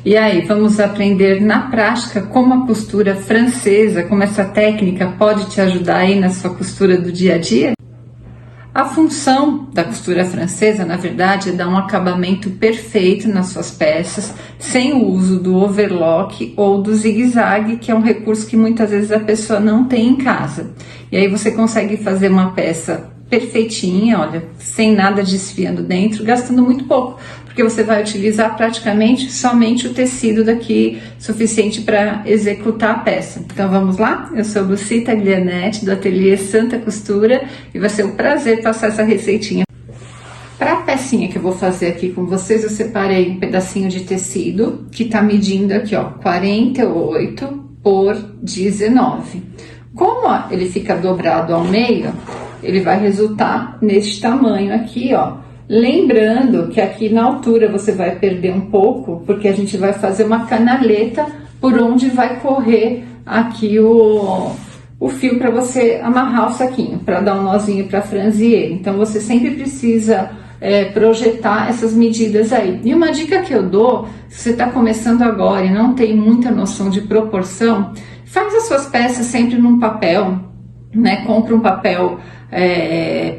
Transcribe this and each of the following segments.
E aí, vamos aprender na prática como a costura francesa, como essa técnica pode te ajudar aí na sua costura do dia a dia? A função da costura francesa, na verdade, é dar um acabamento perfeito nas suas peças, sem o uso do overlock ou do zigue-zague, que é um recurso que muitas vezes a pessoa não tem em casa. E aí você consegue fazer uma peça perfeitinha, olha, sem nada desfiando dentro, gastando muito pouco, porque você vai utilizar praticamente somente o tecido daqui suficiente para executar a peça. Então vamos lá? Eu sou Lucy Taglianetti, do ateliê Santa Costura, e vai ser um prazer passar essa receitinha. Para a pecinha que eu vou fazer aqui com vocês, eu separei um pedacinho de tecido que tá medindo aqui, ó, 48 por 19. Como ele fica dobrado ao meio, ele vai resultar neste tamanho aqui, ó. Lembrando que aqui na altura você vai perder um pouco, porque a gente vai fazer uma canaleta por onde vai correr aqui o fio para você amarrar o saquinho, para dar um nozinho para franzir ele. Então você sempre precisa projetar essas medidas aí. E uma dica que eu dou, se você está começando agora e não tem muita noção de proporção, faz as suas peças sempre num papel, né? Compra um papel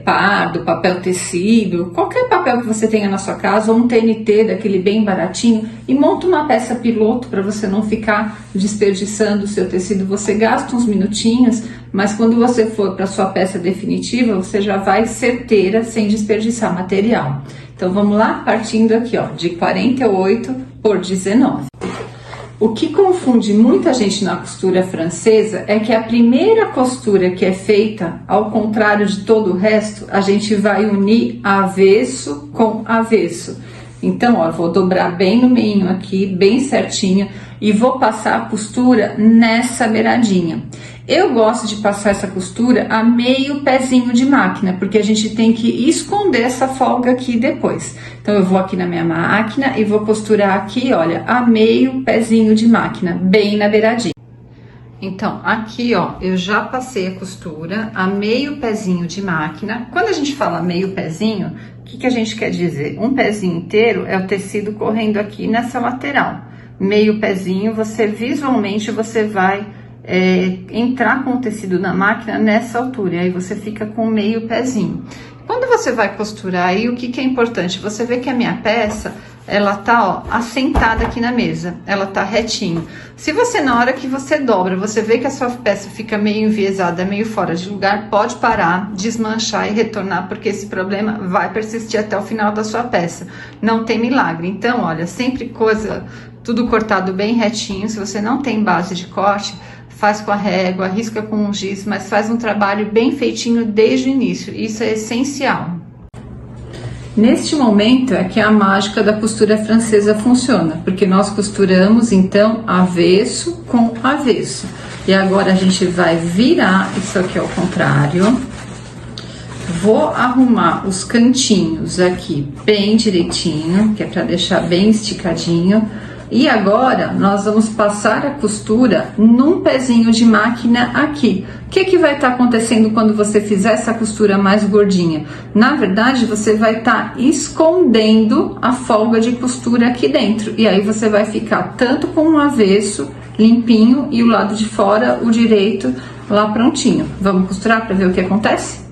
pardo, papel tecido, qualquer papel que você tenha na sua casa, ou um TNT daquele bem baratinho, e monta uma peça piloto para você não ficar desperdiçando o seu tecido. Você gasta uns minutinhos, mas quando você for para sua peça definitiva, você já vai certeira, sem desperdiçar material. Então vamos lá, partindo aqui, ó, de 48 por 19. O que confunde muita gente na costura francesa é que a primeira costura que é feita, ao contrário de todo o resto, a gente vai unir avesso com avesso. Então, ó, vou dobrar bem no meio aqui, bem certinho, e vou passar a costura nessa beiradinha. Eu gosto de passar essa costura a meio pezinho de máquina, porque a gente tem que esconder essa folga aqui depois. Então eu vou aqui na minha máquina e vou costurar aqui, olha, a meio pezinho de máquina, bem na beiradinha. Então, aqui, ó, eu já passei a costura a meio pezinho de máquina. Quando a gente fala meio pezinho, o que a gente quer dizer? Um pezinho inteiro é o tecido correndo aqui nessa lateral. Meio pezinho, visualmente você vai entrar com o tecido na máquina nessa altura, e aí você fica com meio pezinho. Quando você vai costurar aí, o que é importante? Você vê que a minha peça, ela tá, ó, assentada aqui na mesa, ela tá retinho. Se você, na hora que você dobra, você vê que a sua peça fica meio enviesada, meio fora de lugar, pode parar, desmanchar e retornar, porque esse problema vai persistir até o final da sua peça. Não tem milagre. Então, olha, sempre tudo cortado bem retinho. Se você não tem base de corte, faz com a régua, risca com um giz, mas faz um trabalho bem feitinho desde o início. Isso é essencial. Neste momento é que a mágica da costura francesa funciona, porque nós costuramos então avesso com avesso. E agora a gente vai virar isso aqui ao contrário. Vou arrumar os cantinhos aqui bem direitinho, que é para deixar bem esticadinho. E agora nós vamos passar a costura num pezinho de máquina aqui. O que vai estar acontecendo quando você fizer essa costura mais gordinha? Na verdade, você vai estar escondendo a folga de costura aqui dentro. E aí você vai ficar tanto com o avesso limpinho e o lado de fora, o direito, lá prontinho. Vamos costurar para ver o que acontece?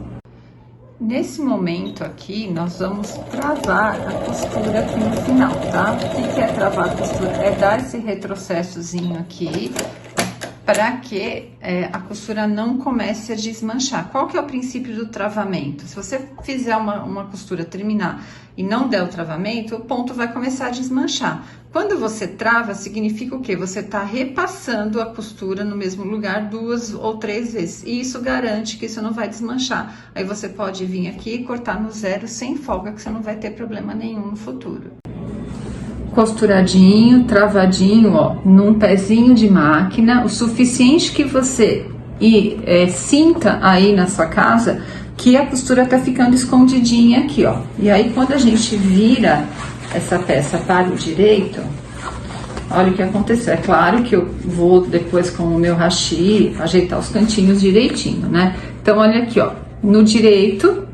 Nesse momento aqui, nós vamos travar a costura aqui no final, tá? O que é travar a costura? É dar esse retrocessozinho aqui, para que a costura não comece a desmanchar. Qual que é o princípio do travamento? Se você fizer uma costura, terminar e não der o travamento, o ponto vai começar a desmanchar. Quando você trava, significa o quê? Você está repassando a costura no mesmo lugar 2 ou 3 vezes. E isso garante que isso não vai desmanchar. Aí você pode vir aqui e cortar no zero sem folga, que você não vai ter problema nenhum no futuro. Costuradinho, travadinho, ó, num pezinho de máquina, o suficiente que você sinta aí na sua casa que a costura tá ficando escondidinha aqui, ó. E aí quando a gente vira essa peça para o direito, olha o que aconteceu. É claro que eu vou depois com o meu hashi ajeitar os cantinhos direitinho, né? Então olha aqui, ó, no direito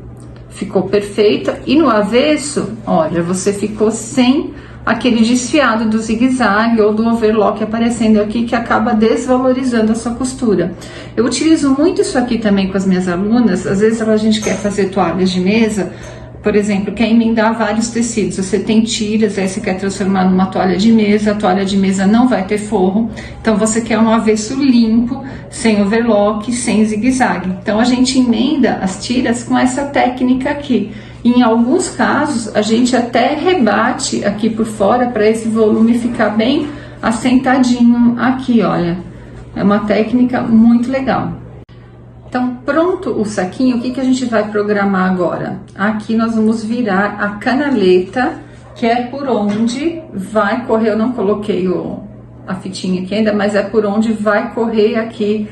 ficou perfeita e no avesso, olha, você ficou sem aquele desfiado do zigue-zague ou do overlock aparecendo aqui, que acaba desvalorizando a sua costura. Eu utilizo muito isso aqui também com as minhas alunas. Às vezes a gente quer fazer toalhas de mesa, por exemplo, quer emendar vários tecidos. Você tem tiras, aí você quer transformar numa toalha de mesa, a toalha de mesa não vai ter forro, então você quer um avesso limpo, sem overlock, sem zigue-zague. Então a gente emenda as tiras com essa técnica aqui. Em alguns casos, a gente até rebate aqui por fora para esse volume ficar bem assentadinho aqui, olha. É uma técnica muito legal. Então, pronto o saquinho, o que a gente vai programar agora? Aqui nós vamos virar a canaleta, que é por onde vai correr. Eu não coloquei a fitinha aqui ainda, mas é por onde vai correr aqui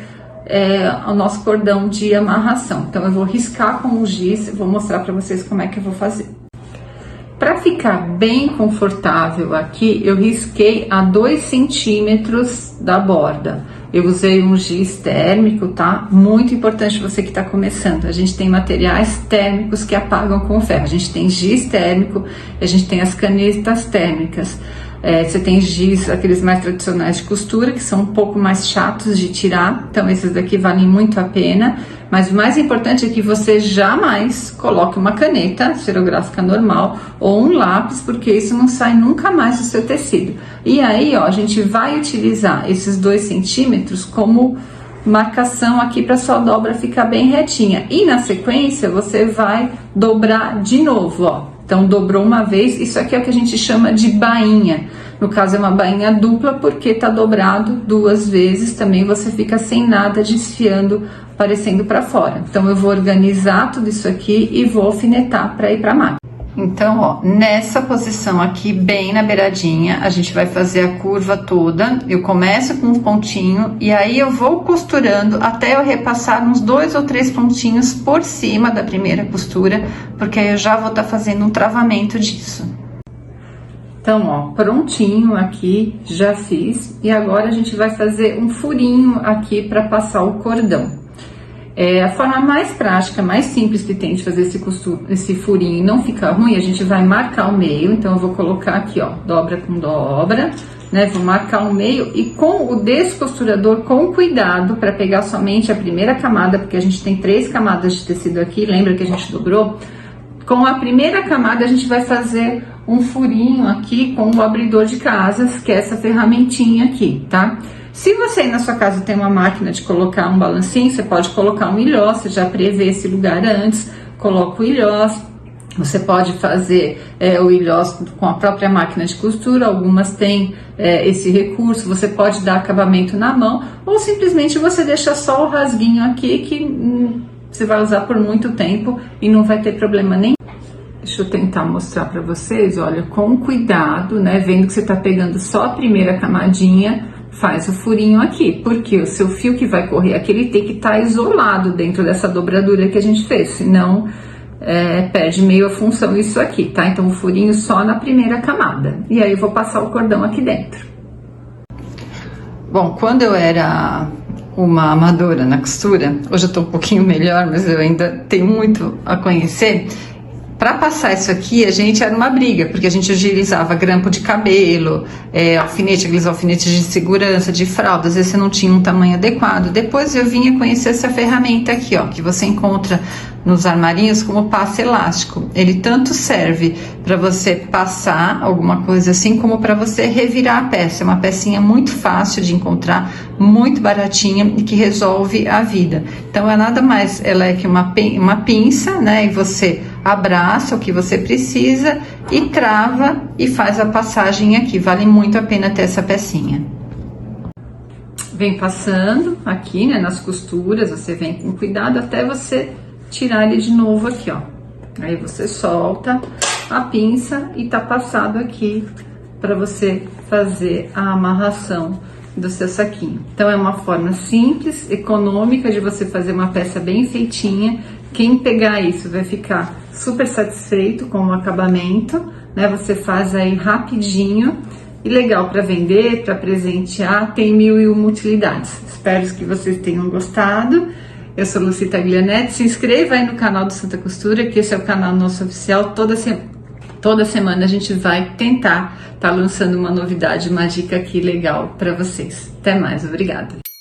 o nosso cordão de amarração. Então, eu vou riscar com o giz, vou mostrar para vocês como é que eu vou fazer. Para ficar bem confortável aqui, eu risquei a 2 centímetros da borda. Eu usei um giz térmico, tá? Muito importante você que está começando. A gente tem materiais térmicos que apagam com ferro. A gente tem giz térmico, a gente tem as canetas térmicas. Você tem giz, aqueles mais tradicionais de costura, que são um pouco mais chatos de tirar. Então, esses daqui valem muito a pena. Mas o mais importante é que você jamais coloque uma caneta esferográfica normal ou um lápis, porque isso não sai nunca mais do seu tecido. E aí, ó, a gente vai utilizar esses 2 centímetros como marcação aqui para sua dobra ficar bem retinha. E na sequência, você vai dobrar de novo, ó. Então, dobrou uma vez, isso aqui é o que a gente chama de bainha. No caso, é uma bainha dupla, porque tá dobrado 2 vezes, também você fica sem nada desfiando, aparecendo para fora. Então, eu vou organizar tudo isso aqui e vou alfinetar para ir para a máquina. Então, ó, nessa posição aqui, bem na beiradinha, a gente vai fazer a curva toda. Eu começo com um pontinho e aí eu vou costurando até eu repassar uns 2 ou 3 pontinhos por cima da primeira costura, porque aí eu já vou estar fazendo um travamento disso. Então, ó, prontinho aqui, já fiz. E agora a gente vai fazer um furinho aqui para passar o cordão. A forma mais prática, mais simples que tem de fazer esse furinho e não ficar ruim, a gente vai marcar o meio. Então, eu vou colocar aqui, ó, dobra com dobra, né? Vou marcar o meio e com o descosturador, com cuidado, para pegar somente a primeira camada, porque a gente tem 3 camadas de tecido aqui, lembra que a gente dobrou? Com a primeira camada, a gente vai fazer um furinho aqui com o abridor de casas, que é essa ferramentinha aqui, tá? Se você aí na sua casa tem uma máquina de colocar um balancinho, você pode colocar um ilhós, você já prevê esse lugar antes, coloca o ilhós. Você pode fazer o ilhós com a própria máquina de costura, algumas têm esse recurso, você pode dar acabamento na mão, ou simplesmente você deixa só o rasguinho aqui, que você vai usar por muito tempo e não vai ter problema nenhum. Deixa eu tentar mostrar para vocês, olha, com cuidado, né, vendo que você tá pegando só a primeira camadinha, faz o furinho aqui, porque o seu fio que vai correr aqui, ele tem que estar isolado dentro dessa dobradura que a gente fez, senão perde meio a função isso aqui, tá? Então, o furinho só na primeira camada, e aí eu vou passar o cordão aqui dentro. Bom, quando eu era uma amadora na costura, hoje eu tô um pouquinho melhor, mas eu ainda tenho muito a conhecer. Para passar isso aqui, a gente era uma briga, porque a gente utilizava grampo de cabelo, alfinete, aqueles alfinetes de segurança, de fralda, às vezes você não tinha um tamanho adequado. Depois eu vinha conhecer essa ferramenta aqui, ó, que você encontra nos armarinhos como passo elástico. Ele tanto serve para você passar alguma coisa assim, como para você revirar a peça. É uma pecinha muito fácil de encontrar, muito baratinha e que resolve a vida. Então, é nada mais, ela é que uma pinça, né, e você abraça o que você precisa e trava e faz a passagem aqui. Vale muito a pena ter essa pecinha. Vem passando aqui, né, nas costuras, você vem com cuidado até você tirar ele de novo aqui, ó. Aí você solta a pinça e tá passado aqui para você fazer a amarração do seu saquinho. Então, é uma forma simples, econômica de você fazer uma peça bem feitinha. Quem pegar isso vai ficar super satisfeito com o acabamento, né? Você faz aí rapidinho e legal para vender, para presentear, tem 1001 utilidades. Espero que vocês tenham gostado. Eu sou Lucita Guglianetti, se inscreva aí no canal do Santa Costura, que esse é o canal nosso oficial, toda Toda semana a gente vai tentar estar lançando uma novidade, uma dica aqui legal para vocês. Até mais, obrigada!